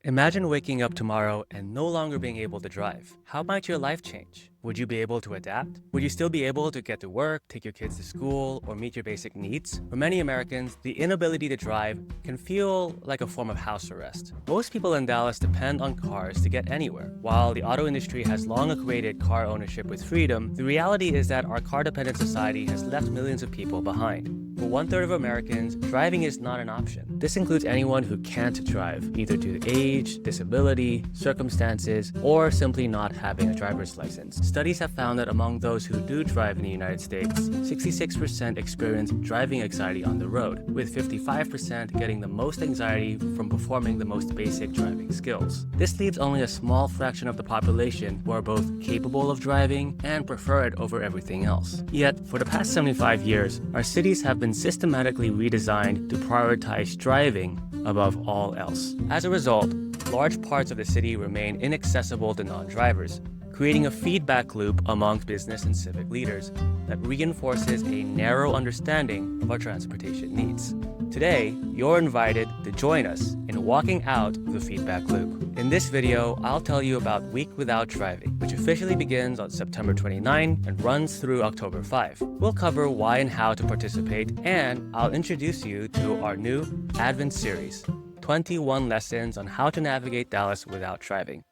Imagine waking up tomorrow and no longer being able to drive. How might your life change? Would you be able to adapt? Would you still be able to get to work, take your kids to school, or meet your basic needs? For many Americans, the inability to drive can feel like a form of house arrest. Most people in Dallas depend on cars to get anywhere. While the auto industry has long equated car ownership with freedom, the reality is that our car-dependent society has left millions of people behind. For one-third of Americans, driving is not an option. This includes anyone who can't drive, either due to age, disability, circumstances, or simply not having a driver's license. Studies have found that among those who do drive in the United States, 66% experience driving anxiety on the road, with 55% getting the most anxiety from performing the most basic driving skills. This leaves only a small fraction of the population who are both capable of driving and prefer it over everything else. Yet, for the past 75 years, our cities have been systematically redesigned to prioritize driving above all else. As a result, large parts of the city remain inaccessible to non-drivers, creating a feedback loop amongst business and civic leaders that reinforces a narrow understanding of our transportation needs. Today, you're invited to join us in walking out the feedback loop. In this video, I'll tell you about Week Without Driving, which officially begins on September 29 and runs through October 5. We'll cover why and how to participate, and I'll introduce you to our new Advent series, 21 Lessons on How to Navigate Dallas Without Driving.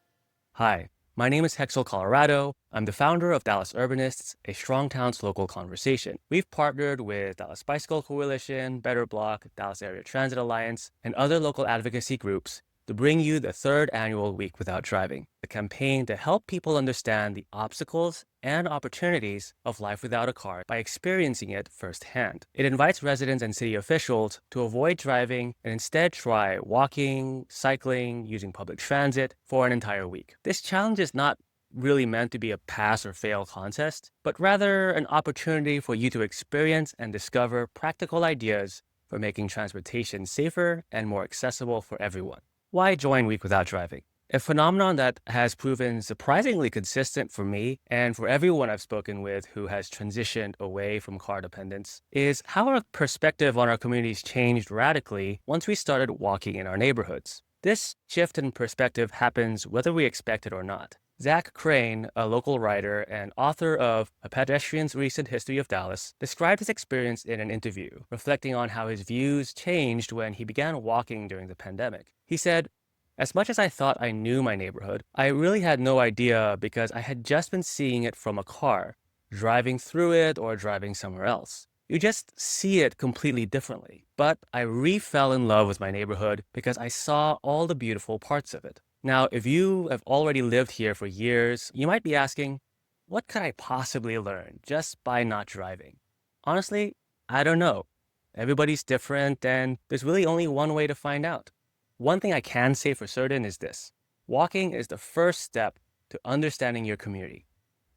Hi, my name is Hexel Colorado. I'm the founder of Dallas Urbanists, a Strong Towns local conversation. We've partnered with Dallas Bicycle Coalition, Better Block, Dallas Area Transit Alliance, and other local advocacy groups to bring you the third annual Week Without Driving, a campaign to help people understand the obstacles and opportunities of life without a car by experiencing it firsthand. It invites residents and city officials to avoid driving and instead try walking, cycling, using public transit for an entire week. This challenge is not really meant to be a pass or fail contest, but rather an opportunity for you to experience and discover practical ideas for making transportation safer and more accessible for everyone. Why join Week Without Driving? A phenomenon that has proven surprisingly consistent for me and for everyone I've spoken with who has transitioned away from car dependence is how our perspective on our communities changed radically once we started walking in our neighborhoods. This shift in perspective happens whether we expect it or not. Zach Crane, a local writer and author of A Pedestrian's Recent History of Dallas, described his experience in an interview, reflecting on how his views changed when he began walking during the pandemic. He said, "As much as I thought I knew my neighborhood, I really had no idea because I had just been seeing it from a car, driving through it or driving somewhere else. You just see it completely differently. But I re-fell in love with my neighborhood because I saw all the beautiful parts of it." Now, if you have already lived here for years, you might be asking, what could I possibly learn just by not driving? Honestly, I don't know. Everybody's different, and there's really only one way to find out. One thing I can say for certain is this: walking is the first step to understanding your community.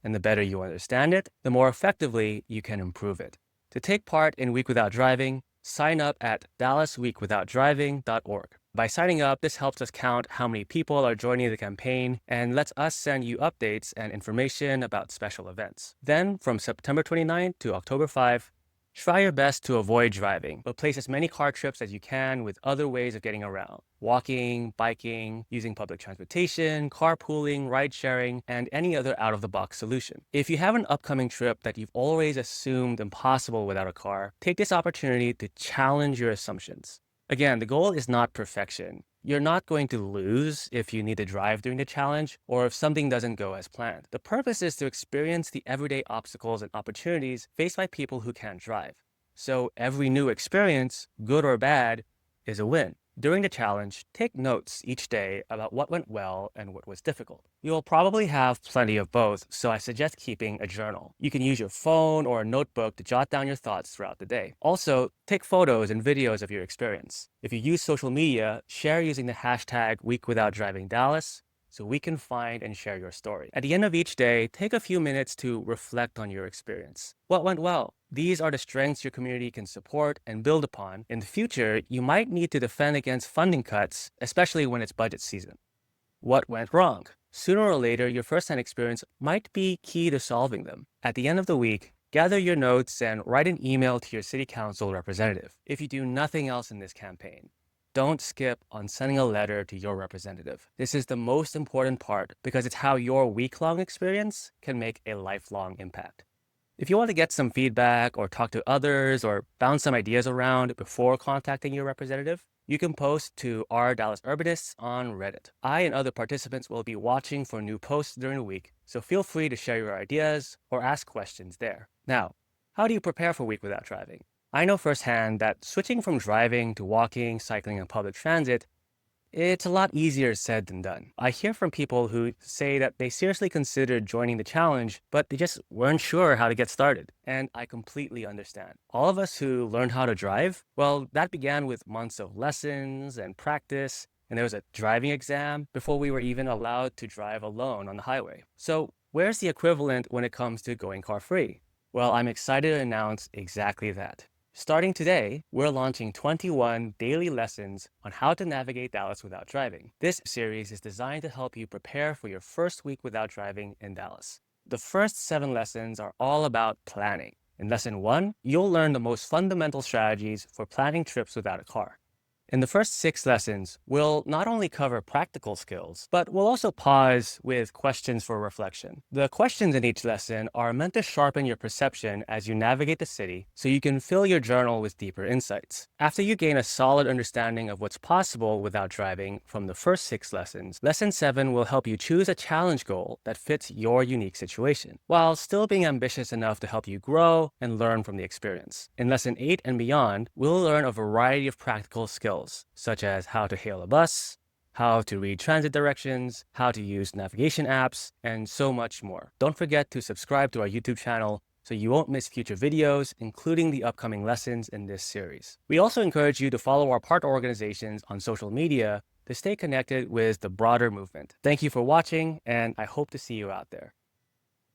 And the better you understand it, the more effectively you can improve it. To take part in Week Without Driving, sign up at dallasweekwithoutdriving.org. By signing up, this helps us count how many people are joining the campaign and lets us send you updates and information about special events. Then, from September 29th to October 5, try your best to avoid driving, but place as many car trips as you can with other ways of getting around: walking, biking, using public transportation, carpooling, ride-sharing, and any other out-of-the-box solution. If you have an upcoming trip that you've always assumed impossible without a car, take this opportunity to challenge your assumptions. Again, the goal is not perfection. You're not going to lose if you need to drive during the challenge or if something doesn't go as planned. The purpose is to experience the everyday obstacles and opportunities faced by people who can't drive. So every new experience, good or bad, is a win. During the challenge, take notes each day about what went well and what was difficult. You'll probably have plenty of both, so I suggest keeping a journal. You can use your phone or a notebook to jot down your thoughts throughout the day. Also, take photos and videos of your experience. If you use social media, share using the hashtag #WeekWithoutDrivingDallas so we can find and share your story. At the end of each day, take a few minutes to reflect on your experience. What went well? These are the strengths your community can support and build upon. In the future, you might need to defend against funding cuts, especially when it's budget season. What went wrong? Sooner or later, your first-hand experience might be key to solving them. At the end of the week, gather your notes and write an email to your city council representative. If you do nothing else in this campaign, don't skip on sending a letter to your representative. This is the most important part because it's how your week-long experience can make a lifelong impact. If you want to get some feedback or talk to others or bounce some ideas around before contacting your representative, you can post to our Dallas Urbanists on Reddit. I and other participants will be watching for new posts during the week, so feel free to share your ideas or ask questions there. Now, how do you prepare for a week without driving? I know firsthand that switching from driving to walking, cycling, and public transit, it's a lot easier said than done. I hear from people who say that they seriously considered joining the challenge, but they just weren't sure how to get started. And I completely understand. All of us who learned how to drive, well, that began with months of lessons and practice, and there was a driving exam before we were even allowed to drive alone on the highway. So where's the equivalent when it comes to going car-free? Well, I'm excited to announce exactly that. Starting today, we're launching 21 daily lessons on how to navigate Dallas without driving. This series is designed to help you prepare for your first week without driving in Dallas. The first 7 lessons are all about planning. In Lesson 1, you'll learn the most fundamental strategies for planning trips without a car. In the first 6 lessons, we'll not only cover practical skills, but we'll also pause with questions for reflection. The questions in each lesson are meant to sharpen your perception as you navigate the city so you can fill your journal with deeper insights. After you gain a solid understanding of what's possible without driving from the first 6 lessons, Lesson 7 will help you choose a challenge goal that fits your unique situation, while still being ambitious enough to help you grow and learn from the experience. In Lesson 8 and beyond, we'll learn a variety of practical skills, such as how to hail a bus, how to read transit directions, how to use navigation apps, and so much more. Don't forget to subscribe to our YouTube channel so you won't miss future videos, including the upcoming lessons in this series. We also encourage you to follow our partner organizations on social media to stay connected with the broader movement. Thank you for watching, and I hope to see you out there.